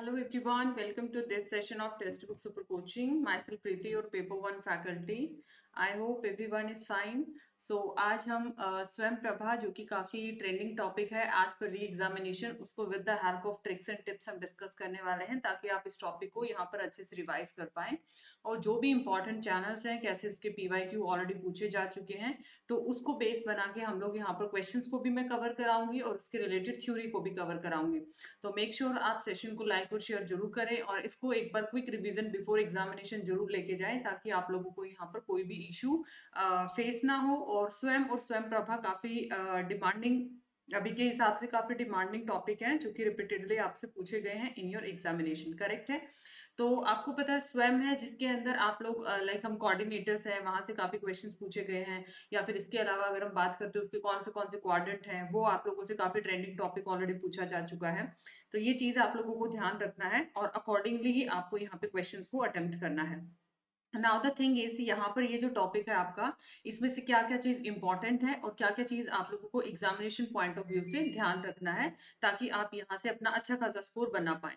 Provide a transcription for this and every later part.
Hello everyone, welcome to this session of Textbook Super Coaching. Myself Preeti, your Paper 1 faculty. I hope everyone is fine. So आज हम स्वयं प्रभा जो कि काफ़ी trending topic है आज पर री एग्जामिनेशन, उसको with the help of tricks and tips हम डिस्कस करने वाले हैं ताकि आप इस टॉपिक को यहाँ पर अच्छे से रिवाइज कर पाएं। और जो भी इंपॉर्टेंट चैनल्स हैं कैसे उसके PYQ ऑलरेडी पूछे जा चुके हैं, तो उसको बेस बना के हम लोग यहाँ पर क्वेश्चंस को भी मैं कवर कराऊंगी और उसके रिलेटेड थ्योरी को भी कवर कराऊंगी। तो मेक श्योर आप सेशन को लाइक और शेयर जरूर करें और इसको एक बार क्विक रिवीजन बिफोर एग्जामिनेशन जरूर लेके जाएं ताकि आप लोगों को यहाँ पर कोई भी इशू फेस ना हो। और स्वयं प्रभा काफी डिमांडिंग, अभी के हिसाब से काफी डिमांडिंग टॉपिक है जो कि रिपीटेडली आपसे पूछे गए हैं इन योर एग्जामिनेशन। करेक्ट है। तो आपको पता है स्वयं है जिसके अंदर आप लोग लाइक हम कोऑर्डिनेटर्स हैं, वहां से काफी क्वेश्चंस पूछे गए हैं, या फिर इसके अलावा अगर हम बात करते हैं उसके कौन से क्वाड्रेंट हैं, वो आप लोगों से काफी ट्रेंडिंग टॉपिक ऑलरेडी पूछा जा चुका है। तो ये चीज आप लोगों को ध्यान रखना है और अकॉर्डिंगली ही आपको यहाँ पे क्वेश्चंस को अटेम्प्ट करना है। नाउ द थिंग इज, यहाँ पर ये जो टॉपिक है आपका, इसमें से क्या क्या चीज इंपॉर्टेंट है और क्या क्या चीज आप लोगों को एग्जामिनेशन पॉइंट ऑफ व्यू से ध्यान रखना है ताकि आप यहाँ से अपना अच्छा खासा स्कोर बना पाए।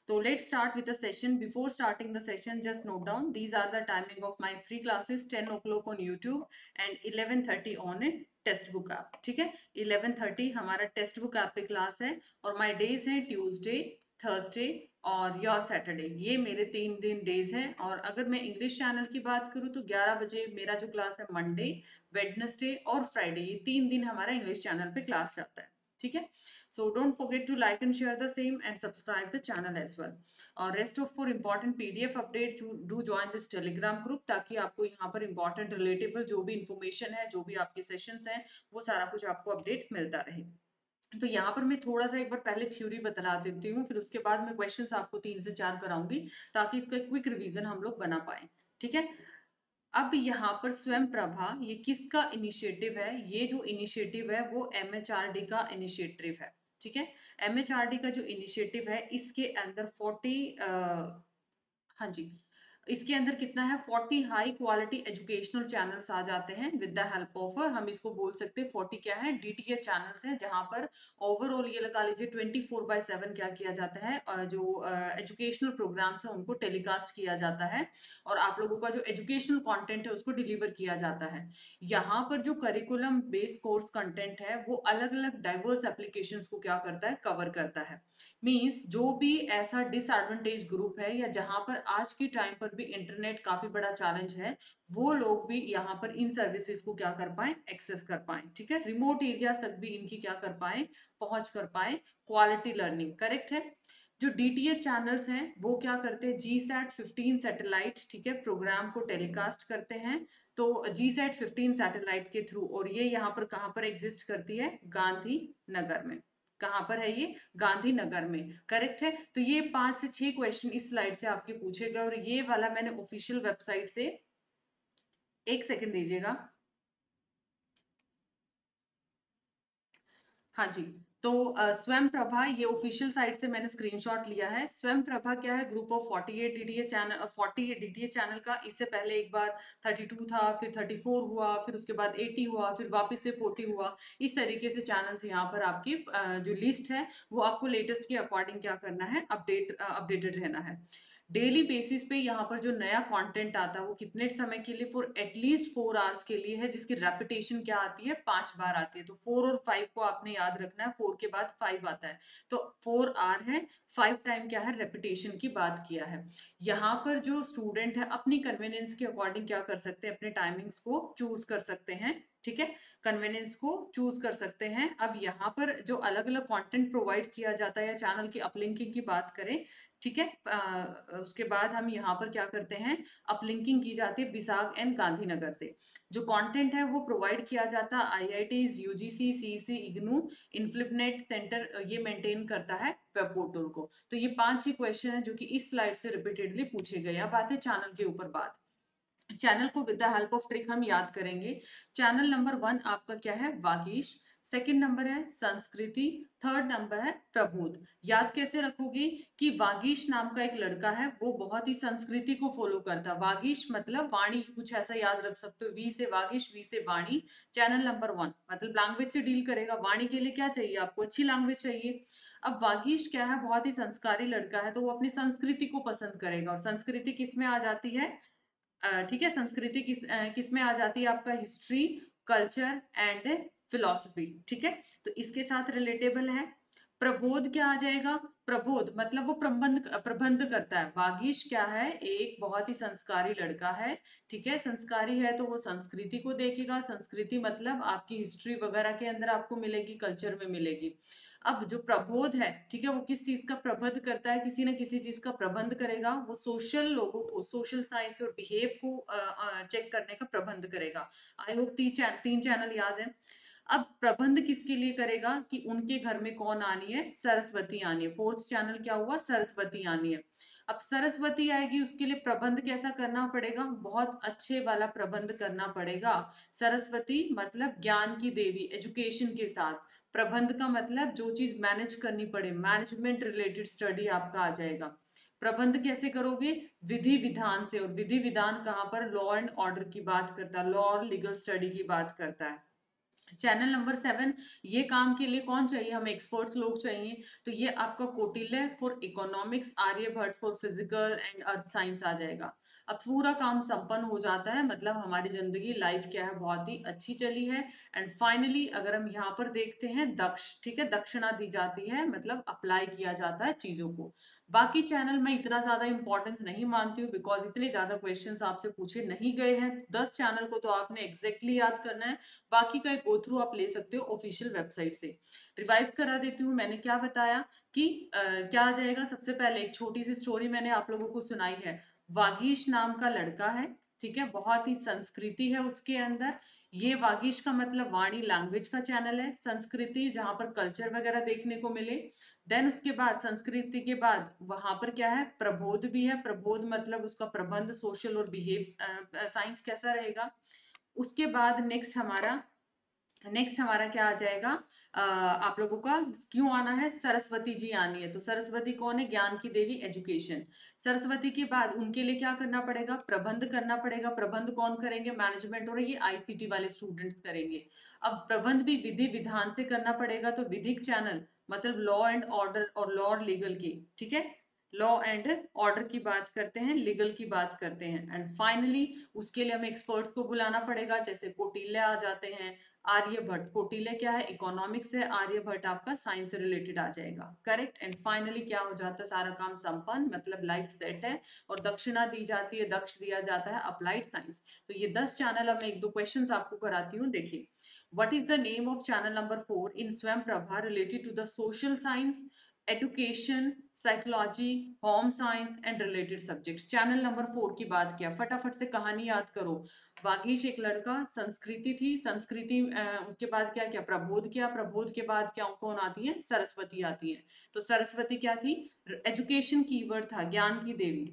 तो let's start with the session. Before starting the session just note down these are the timing of my free classes, 10 o'clock on YouTube and 11:30 on a textbook app. ठीक है, 11:30 हमारा टेक्स्ट बुक ऐप पे class है और my days है Tuesday, Thursday और your Saturday. ये मेरे 3 दिन डेज हैं। और अगर मैं इंग्लिश चैनल की बात करूँ तो 11 बजे मेरा जो क्लास है मंडे, वेडनेसडे और फ्राइडे, ये 3 दिन हमारा इंग्लिश चैनल पे क्लास जाता है। ठीक है, so don't forget to like and share the same and subscribe the channel as well. और rest of for important PDF update do join this Telegram group ताकि आपको यहाँ पर इंपॉर्टेंट रिलेटेबल जो भी इंफॉर्मेशन है, जो भी आपके सेशंस हैं, वो सारा कुछ आपको अपडेट मिलता रहे। तो यहाँ पर मैं थोड़ा सा एक बार पहले थ्योरी बता देती हूँ, फिर उसके बाद मैं क्वेश्चंस आपको 3 से 4 कराऊंगी ताकि इसका क्विक रिवीजन हम लोग बना पाए। ठीक है, अब यहाँ पर स्वयं प्रभा ये किसका इनिशिएटिव है? ये जो इनिशिएटिव है वो MHRD का इनिशिएटिव है। ठीक है, MHRD का जो इनिशिएटिव है इसके अंदर 40 हाँ जी, इसके अंदर कितना है, 40 हाई क्वालिटी एजुकेशनल चैनल्स आ जाते हैं विद द हेल्प ऑफ, हम इसको बोल सकते हैं 40 क्या है, DTH चैनल्स हैं, जहां पर ओवरऑल ये लगा लीजिए 24/7 क्या किया जाता है, जो एजुकेशनल प्रोग्राम्स है उनको टेलीकास्ट किया जाता है और आप लोगों का जो एजुकेशनल कंटेंट है उसको डिलीवर किया जाता है। यहाँ पर जो करिकुलम बेस्ड कोर्स कंटेंट है वो अलग अलग डाइवर्स एप्लीकेशंस को क्या करता है, कवर करता है। मीन्स जो भी ऐसा डिसएडवांटेज ग्रुप है या जहां पर आज के टाइम पर भी इंटरनेट काफी बड़ा चैलेंज है, वो लोग भी यहाँ पर इन सर्विसेज को क्या कर पाए, एक्सेस कर पाए। ठीक है, रिमोट एरियाज तक भी इनकी क्या कर पाए, पहुंच कर पाए, क्वालिटी लर्निंग। करेक्ट है। जो DTH चैनल्स हैं वो क्या करते हैं, GSAT-15 सैटेलाइट, ठीक है, प्रोग्राम को टेलीकास्ट करते हैं। तो GSAT-15 सैटेलाइट के थ्रू, और ये यहाँ पर कहाँ पर एग्जिस्ट करती है, गांधीनगर में। कहाँ पर है ये, गांधीनगर में। करेक्ट है। तो ये 5 से 6 क्वेश्चन इस स्लाइड से आपके पूछे गए और ये वाला मैंने ऑफिशियल वेबसाइट से, एक सेकंड दीजिएगा, हाँ जी। तो स्वयं प्रभा ये ऑफिशियल साइट से मैंने स्क्रीनशॉट लिया है। स्वयं प्रभा क्या है, group of 48 DTH channel, 40 DTH channel का। इससे पहले एक बार 32 था, फिर 34 हुआ, फिर उसके बाद 80 हुआ, फिर वापस से 40 हुआ। इस तरीके से चैनल्स यहाँ पर आपकी जो लिस्ट है वो आपको लेटेस्ट के अकॉर्डिंग क्या करना है, अपडेटेड रहना है। डेली बेसिस पे यहाँ पर जो नया कंटेंट आता है वो कितने समय के लिए, फॉर एटलीस्ट 4 आवर्स के लिए है, जिसकी रेपिटेशन क्या आती है, 5 बार आती है। तो 4 और 5 को आपने याद रखना है, 4 के बाद 5 आता है, तो 4 आवर है, 5 टाइम क्या है, रेपिटेशन की बात किया है। यहाँ पर जो स्टूडेंट है अपनी कन्वीनियंस के अकॉर्डिंग क्या कर सकते हैं, अपने टाइमिंग्स को चूज कर सकते हैं। ठीक है, कन्वीनियंस को चूज कर सकते हैं। अब यहाँ पर जो अलग अलग कंटेंट प्रोवाइड किया जाता है या चैनल की अपलिंकिंग की बात करें, ठीक है, उसके बाद हम यहाँ पर क्या करते हैं, अपलिंकिंग की जाती है विशाख एंड गांधीनगर से। जो कंटेंट है वो प्रोवाइड किया जाता है IITs, UGC, CEC, IGNOU, INFLIBNET centre, ये मेंटेन करता है वेब पोर्टल को। तो ये 5 ही क्वेश्चन है जो कि इस स्लाइड से रिपीटेडली पूछे गए। अब आते हैं चैनल के ऊपर बात। चैनल को with the help of trick हम याद करेंगे। चैनल नंबर 1 आपका क्या है, वागीश। सेकंड नंबर है संस्कृति, थर्ड नंबर है प्रबोध। याद कैसे रखोगे कि वागीश नाम का एक लड़का है, वो बहुत ही संस्कृति को फॉलो करता है। वागीश मतलब वाणी, कुछ ऐसा याद रख सकते हो, वी से वागीश, वी से वाणी। चैनल नंबर 1 मतलब लैंग्वेज से डील करेगा। वाणी के लिए क्या चाहिए आपको? अच्छी लैंग्वेज चाहिए। अब वागीश क्या है, बहुत ही संस्कारी लड़का है, तो वो अपनी संस्कृति को पसंद करेगा। और संस्कृति किस में आ जाती है? ठीक है, संस्कृति किस में आ जाती है? आपका हिस्ट्री, कल्चर एंड फिलोसफी। ठीक है, तो इसके साथ रिलेटेबल है। प्रबोध क्या आ जाएगा? प्रबोध मतलब वो प्रबंध प्रबंध करता है। वागीश क्या है? एक बहुत ही संस्कारी लड़का है। ठीक है, संस्कारी है तो वो संस्कृति को देखेगा। संस्कृति मतलब आपकी हिस्ट्री वगैरह के अंदर आपको मिलेगी, कल्चर में मिलेगी। अब जो प्रबोध है, ठीक है, वो किस चीज का प्रबंध करता है? किसी न किसी चीज का प्रबंध करेगा। वो सोशल लोगों को, सोशल साइंस और बिहेव को चेक करने का प्रबंध करेगा। आई होप तीन चैनल याद है। अब प्रबंध किसके लिए करेगा? कि उनके घर में कौन आनी है? सरस्वती आनी है। फोर्थ चैनल क्या हुआ? सरस्वती आनी है। अब सरस्वती आएगी, उसके लिए प्रबंध कैसा करना पड़ेगा? बहुत अच्छे वाला प्रबंध करना पड़ेगा। सरस्वती मतलब ज्ञान की देवी, एजुकेशन के साथ। प्रबंध का मतलब जो चीज मैनेज करनी पड़े, मैनेजमेंट रिलेटेड स्टडी आपका आ जाएगा। प्रबंध कैसे करोगे? विधि विधान से। और विधि विधान कहाँ पर? लॉ एंड ऑर्डर की बात करता है, लॉ और लीगल स्टडी की बात करता है। चैनल नंबर 7, ये काम के लिए कौन चाहिए? हमें एक्सपर्ट्स लोग चाहिए। तो ये आपका Kautilya for economics, Aryabhatta for physical and earth science आ जाएगा। अब पूरा काम संपन्न हो जाता है, मतलब हमारी जिंदगी, लाइफ क्या है, बहुत ही अच्छी चली है। एंड फाइनली अगर हम यहाँ पर देखते हैं दक्ष, ठीक है, दक्षिणा दी जाती है, मतलब अप्लाई किया जाता है चीजों को। बाकी चैनल में इतना ज्यादा इंपॉर्टेंस नहीं मानती हूँ, बिकॉज इतने ज्यादा क्वेश्चंस आपसे पूछे नहीं गए हैं। 10 चैनल को तो आपने एग्जैक्टली याद करना है। बाकी का एक गो थ्रू आप ले सकते हो ऑफिशियल वेबसाइट से। रिवाइज करा देती हूँ, मैंने क्या बताया कि क्या आ जाएगा। सबसे पहले एक छोटी सी स्टोरी मैंने आप लोगों को सुनाई है। वागीश नाम का लड़का है, ठीक है, बहुत ही संस्कृति है उसके अंदर। ये वागीश का मतलब वाणी, लैंग्वेज का चैनल है। संस्कृति जहां पर कल्चर वगैरह देखने को मिले। देन उसके बाद संस्कृति के बाद वहां पर क्या है? प्रबोध भी है। प्रबोध मतलब उसका प्रबंध, सोशल और बिहेव साइंस कैसा रहेगा। उसके बाद नेक्स्ट हमारा क्या आ जाएगा? आप लोगों का क्यों आना है? सरस्वती जी आनी है। तो सरस्वती कौन है? ज्ञान की देवी, एजुकेशन। सरस्वती के बाद उनके लिए क्या करना पड़ेगा? प्रबंध करना पड़ेगा। प्रबंध कौन करेंगे? मैनेजमेंट और ये आईसीटी वाले स्टूडेंट्स करेंगे। अब प्रबंध भी विधि विधान से करना पड़ेगा, तो विधिक चैनल मतलब लॉ एंड ऑर्डर और लॉ और लीगल की, ठीक है, लॉ एंड ऑर्डर की बात करते हैं, लीगल की बात करते हैं। एंड फाइनली उसके लिए हमें एक्सपर्ट्स को बुलाना पड़ेगा, जैसे कौटिल्य आ जाते हैं, आर्यभट्ट। कौटिल्य क्या है? इकोनॉमिक्स है। आर्यभट्ट आपका साइंस से रिलेटेड आ जाएगा। करेक्ट। एंड फाइनली क्या हो जाता है? सारा काम संपन्न, मतलब लाइफ सेट है। और दक्षिणा दी जाती है, दक्ष दिया जाता है अप्लाइड साइंस। तो ये 10 चैनल, अब मैं एक दो क्वेश्चंस आपको कराती हूँ, देखिए। What is the name of channel number 4 in Swam Prabha related to the social science, education, psychology, home science and related subjects? Channel number 4 की बात किया, फटाफट से कहानी याद करो। वागीश एक लड़का, संस्कृति थी, संस्कृति उसके बाद क्या क्या? प्रबोध किया। प्रबोध के बाद क्या कौन आती है? सरस्वती आती है। तो सरस्वती क्या थी? एजुकेशन कीवर्ड था, ज्ञान की देवी,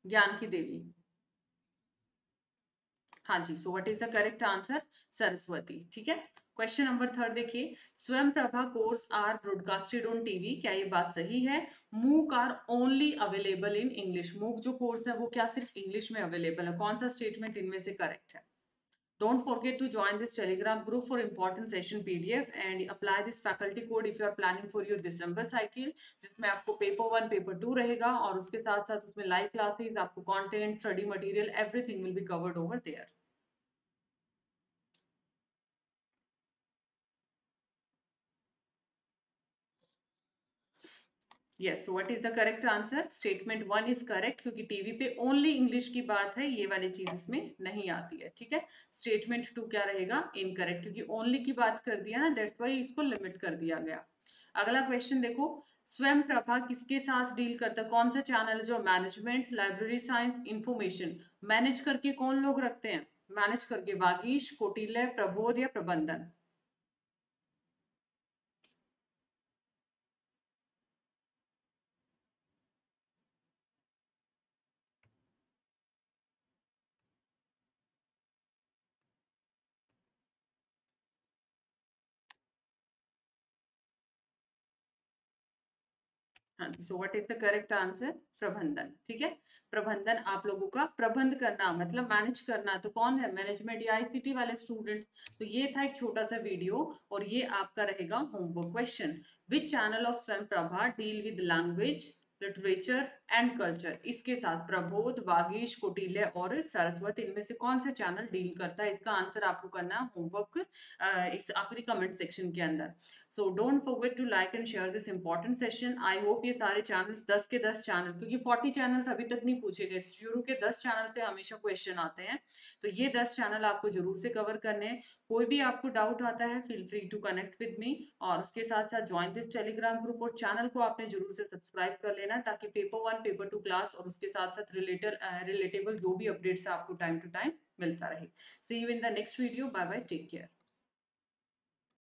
ज्ञान की देवी। हाँ जी, so what is the correct answer? Saraswati. ठीक है। क्वेश्चन नंबर 3 देखिए, Swayam Prabha course are broadcasted on TV, क्या ये बात सही है? MOOC are only available in English, MOOC जो कोर्स है वो क्या सिर्फ इंग्लिश में अवेलेबल है? कौन सा स्टेटमेंट इनमें से करेक्ट है? Don't forget to join this Telegram group for important session PDF and apply this faculty code if you are planning for your December cycle, जिसमें आपको पेपर 1 पेपर 2 रहेगा, और उसके साथ साथ उसमें लाइव क्लासेस, आपको content, study material, everything will be covered over there. Yes, what is the correct answer? Statement 1 is correct, क्योंकि टीवी पे ओनली इंग्लिश की बात है, ये वाली चीज इसमें नहीं आती है। ठीक है। स्टेटमेंट 2 क्या रहेगा? इनकरेक्ट, क्योंकि ओनली की बात कर दिया ना, दैट्स वाई इसको लिमिट कर दिया गया। अगला क्वेश्चन देखो, स्वयं प्रभा किसके साथ डील करता है? कौन सा चैनल जो management, library science, information manage करके कौन लोग रखते हैं? मैनेज करके वागीश, कौटिल्य, प्रबोध या प्रबंधन? हाँ, सो what is the correct answer? प्रबंधन। ठीक है, प्रबंधन आप लोगों का प्रबंध करना मतलब मैनेज करना, तो कौन है? मैनेजमेंट या आईसीटी वाले स्टूडेंट्स। तो ये था एक छोटा सा वीडियो और ये आपका रहेगा homework question. Which channel of Swayam Prabha deal with language, literature and culture? इसके साथ प्रबोध, वागीश, कौटिल्य और सरस्वत, इनमें से कौन सा चैनल डील करता है? इसका आंसर आपको करना है होमवर्क इस आखिरी कमेंट सेक्शन के अंदर। So don't forget to like and share this important session. I hope ये सारे चैनल्स 10 के 10 चैनल, क्योंकि 40 चैनल्स अभी तक नहीं पूछे गए, शुरू के 10 चैनल से हमेशा क्वेश्चन आते हैं, तो ये 10 चैनल आपको जरूर से कवर करने हैं। कोई भी आपको डाउट आता है, feel free to connect with me, और उसके साथ साथ ज्वाइन दिस टेलीग्राम ग्रुप, और चैनल को आपने जरूर से सब्सक्राइब कर लेना है, ताकि पेपर 1 पेपर 2 क्लास और उसके साथ साथ रिलेटेबल जो भी अपडेट्स आपको टाइम टू टाइम मिलता रहे। See you in the next video. Bye bye, take care.